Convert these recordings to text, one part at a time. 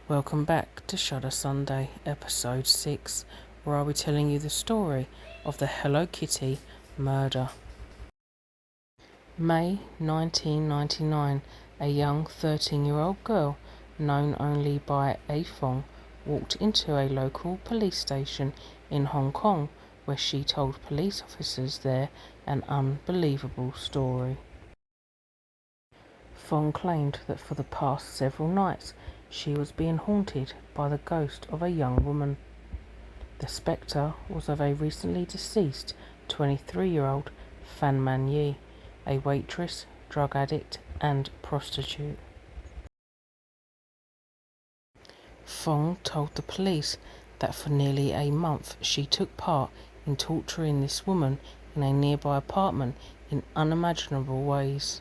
Welcome back to Shudder Sunday, episode 6, where I'll be telling you the story of the Hello Kitty murder. May 1999, a young 13-year-old girl, known only by A Fong, walked into a local police station in Hong Kong, where she told police officers there an unbelievable story. Fong claimed that for the past several nights she was being haunted by the ghost of a young woman. The spectre was of a recently deceased 23-year-old Fan Man Yi, a waitress, drug addict and prostitute. Fong told the police that for nearly a month she took part in torturing this woman in a nearby apartment in unimaginable ways.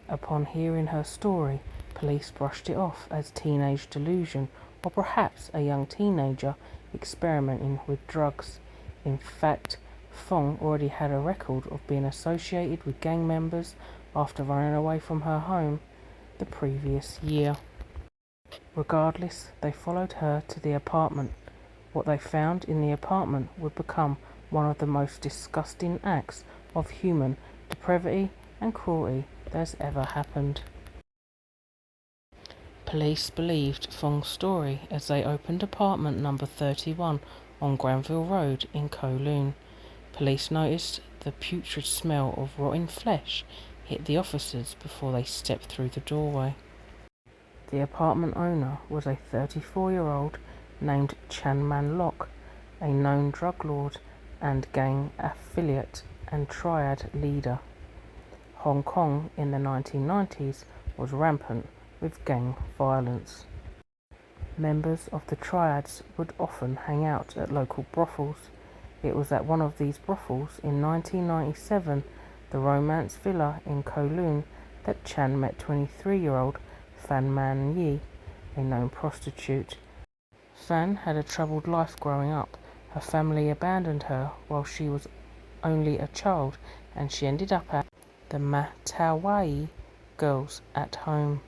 Upon hearing her story, police brushed it off as teenage delusion or perhaps a young teenager experimenting with drugs. In fact, Fong already had a record of being associated with gang members after running away from her home the previous year. Regardless, they followed her to the apartment. What they found in the apartment would become one of the most disgusting acts of human depravity and cruelty that has ever happened. Police believed Fong's story as they opened apartment number 31 on Granville Road in Kowloon. Police noticed the putrid smell of rotting flesh hit the officers before they stepped through the doorway. The apartment owner was a 34-year-old named Chan Man Lok, a known drug lord and gang affiliate and triad leader. Hong Kong in the 1990s was rampant with gang violence. Members of the triads would often hang out at local brothels. It was at one of these brothels in 1997, the Romance Villa in Kowloon, that Chan met 23-year-old Fan Man Yi, a known prostitute. Fan had a troubled life growing up. Her family abandoned her while she was only a child, and she ended up at the Matawai Girls at Home.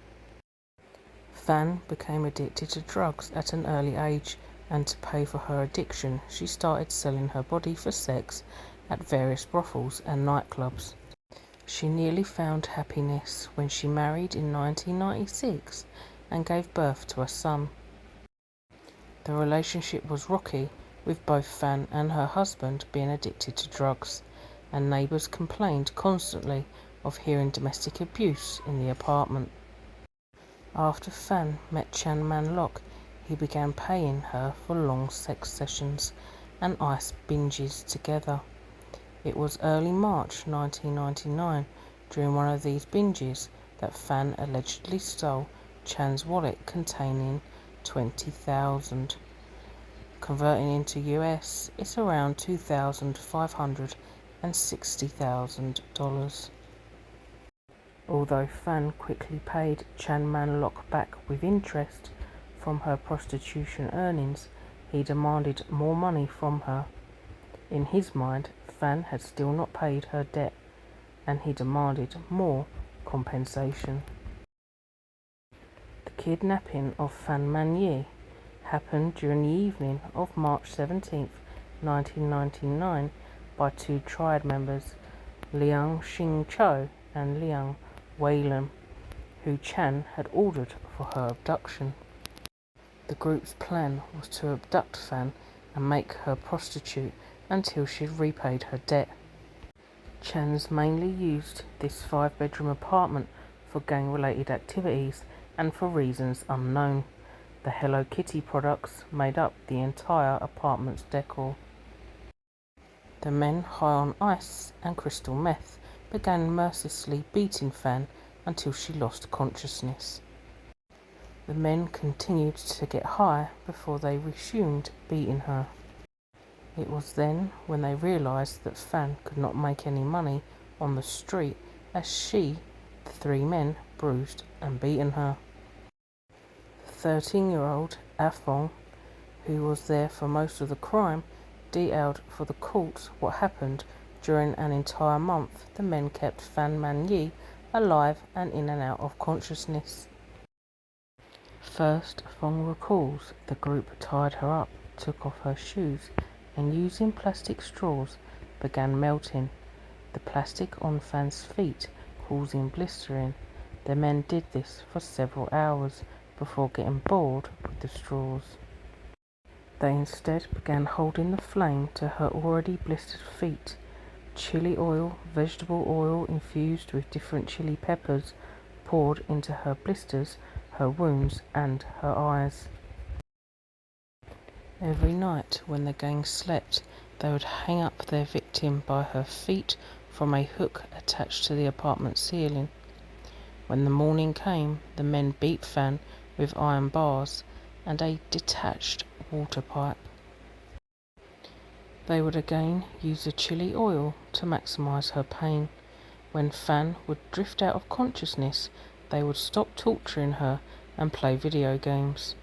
Fan became addicted to drugs at an early age, and to pay for her addiction, she started selling her body for sex at various brothels and nightclubs. She nearly found happiness when she married in 1996 and gave birth to a son. The relationship was rocky, with both Fan and her husband being addicted to drugs, and neighbours complained constantly of hearing domestic abuse in the apartment. After Fan met Chan Man Lok, he began paying her for long sex sessions and ice binges together. It was early March 1999, during one of these binges, that Fan allegedly stole Chan's wallet containing $20,000. Converting into US, it's around $2,560,000. Although Fan quickly paid Chan Man Lok back with interest from her prostitution earnings, he demanded more money from her. In his mind, Fan had still not paid her debt, and he demanded more compensation. The kidnapping of Fan Man Yi happened during the evening of March 17, 1999, by two triad members, Liang Xing-cho and Liang Wei-lim, who Chan had ordered for her abduction. The group's plan was to abduct Fan and make her prostitute until she had repaid her debt. Chan's mainly used this 5-bedroom apartment for gang-related activities and for reasons unknown. The Hello Kitty products made up the entire apartment's decor. The men, high on ice and crystal meth, began mercilessly beating Fan until she lost consciousness. The men continued to get high before they resumed beating her. It was then when they realised that Fan could not make any money on the street, as the three men, bruised and beaten her. 13-year-old A Fong, who was there for most of the crime, detailed for the court what happened. During an entire month, the men kept Fan Man Yi alive and in and out of consciousness. First, Fong recalls the group tied her up, took off her shoes, and using plastic straws began melting the plastic on Fan's feet, causing blistering. The men did this for several hours before getting bored with the straws. They instead began holding the flame to her already blistered feet. Chili oil, vegetable oil infused with different chili peppers, poured into her blisters, her wounds, and her eyes. Every night when the gang slept, they would hang up their victim by her feet from a hook attached to the apartment ceiling. When the morning came, the men beat Fan with iron bars and a detached water pipe. They would again use the chili oil to maximize her pain. When Fan would drift out of consciousness, they would stop torturing her and play video games.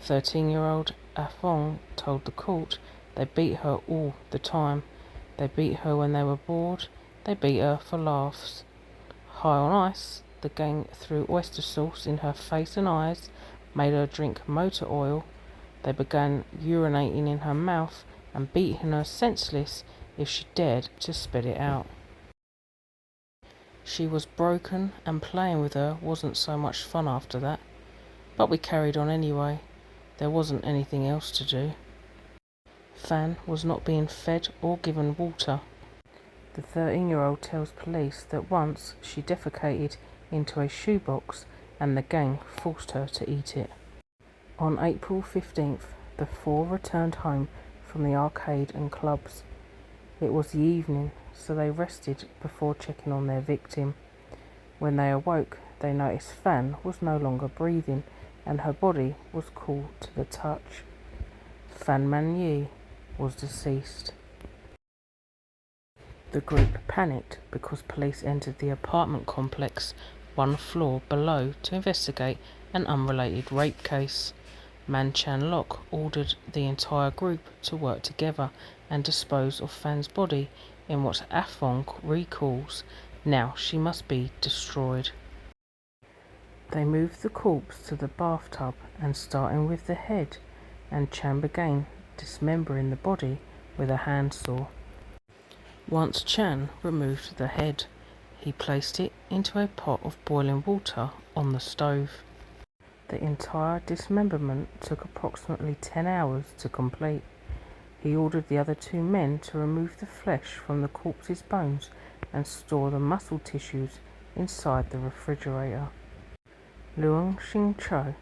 13-year-old Afong told the court they beat her all the time. They beat her when they were bored. They beat her for laughs. High on ice, the gang threw oyster sauce in her face and eyes, made her drink motor oil. They began urinating in her mouth and beating her senseless if she dared to spit it out. She was broken and playing with her wasn't so much fun after that, but we carried on anyway. There wasn't anything else to do. Fan was not being fed or given water. The 13-year-old tells police that once she defecated into a shoebox and the gang forced her to eat it. On April 15th, the four returned home from the arcade and clubs. It was the evening, so they rested before checking on their victim. When they awoke, they noticed Fan was no longer breathing and her body was cool to the touch. Fan Man Yi was deceased. The group panicked because police entered the apartment complex one floor below to investigate an unrelated rape case. Man Chan Lok ordered the entire group to work together and dispose of Fan's body in what Afong recalls, "Now she must be destroyed." They moved the corpse to the bathtub and starting with the head, and Chan began dismembering the body with a handsaw. Once Chan removed the head, he placed it into a pot of boiling water on the stove. The entire dismemberment took approximately 10 hours to complete. He ordered the other two men to remove the flesh from the corpse's bones and store the muscle tissues inside the refrigerator. Luong Xing Cho,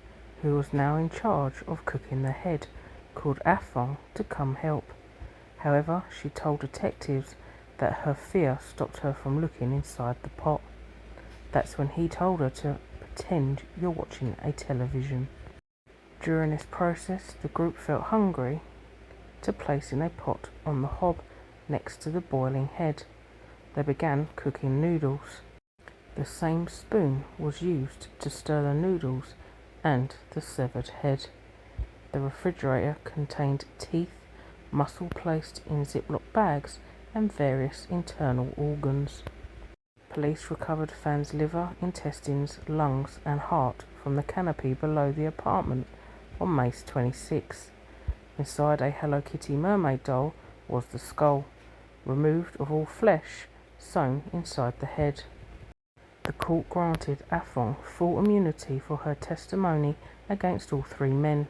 who was now in charge of cooking the head, called Afong to come help. However, she told detectives that her fear stopped her from looking inside the pot. That's when he told her to pretend you're watching a television. During this process, the group felt hungry to placing a pot on the hob next to the boiling head. They began cooking noodles. The same spoon was used to stir the noodles and the severed head. The refrigerator contained teeth, muscle placed in Ziploc bags, and various internal organs. Police recovered Fan's liver, intestines, lungs, and heart from the canopy below the apartment on May 26. Inside a Hello Kitty mermaid doll was the skull, removed of all flesh, sewn inside the head. The court granted Afong full immunity for her testimony against all three men.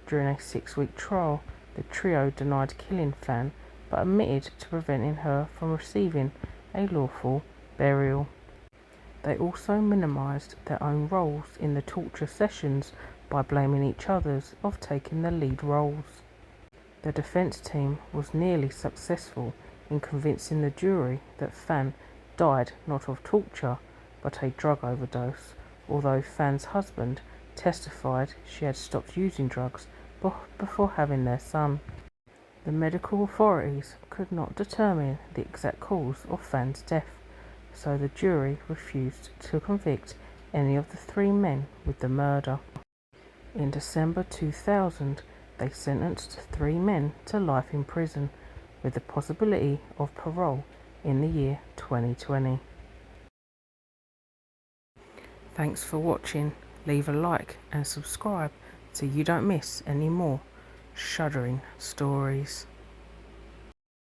During a 6-week trial, the trio denied killing Fan, but admitted to preventing her from receiving a lawful burial. They also minimised their own roles in the torture sessions by blaming each others of taking the lead roles. The defence team was nearly successful in convincing the jury that Fan died not of torture but a drug overdose, although Fan's husband testified she had stopped using drugs before having their son. The medical authorities could not determine the exact cause of Fan's death, so the jury refused to convict any of the three men with the murder. In December 2000, they sentenced 3 men to life in prison, with the possibility of parole in the year 2020. Thanks for watching. Leave a like and subscribe so you don't miss any more shuddering stories.